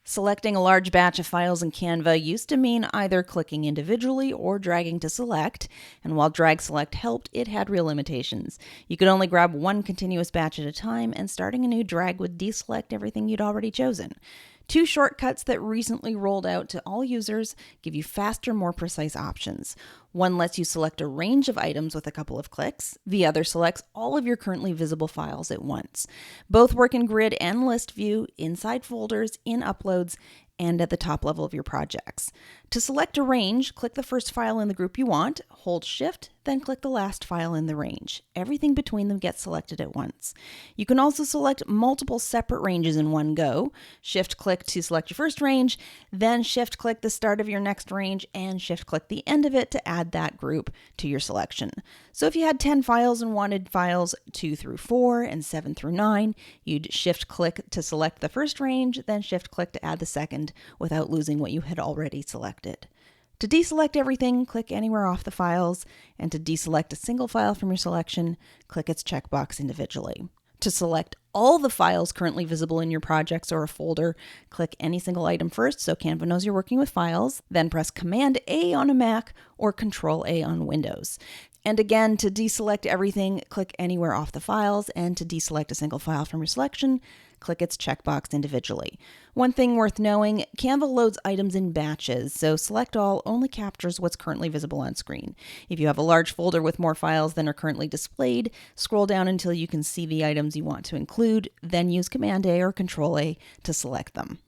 Selecting a large batch of files in Canva used to mean either clicking individually or dragging to select, and while drag select helped, it had real limitations. You could only grab one continuous batch at a time, and starting a new drag would deselect everything you'd already chosen. Two shortcuts that recently rolled out to all users give you faster, more precise options. One lets you select a range of items with a couple of clicks. The other selects all of your currently visible files at once. Both work in grid and list view, inside folders, in uploads, and at the top level of your projects. To select a range, click the first file in the group you want, hold Shift, then click the last file in the range. Everything between them gets selected at once. You can also select multiple separate ranges in one go. Shift-click to select your first range, then Shift-click the start of your next range, and Shift-click the end of it to add that group to your selection. So if you had 10 files and wanted files 2 through 4 and 7 through 9, you'd Shift-click to select the first range, then Shift-click to add the second without losing what you had already selected. To deselect everything, click anywhere off the files, and to deselect a single file from your selection, click its checkbox individually. To select all the files currently visible in your projects or a folder, click any single item first so Canva knows you're working with files, then press Command-A on a Mac or Control-A on Windows. And again, to deselect everything, click anywhere off the files, and to deselect a single file from your selection, click its checkbox individually. One thing worth knowing, Canva loads items in batches, so Select All only captures what's currently visible on screen. If you have a large folder with more files than are currently displayed, scroll down until you can see the items you want to include, then use Command-A or Control-A to select them.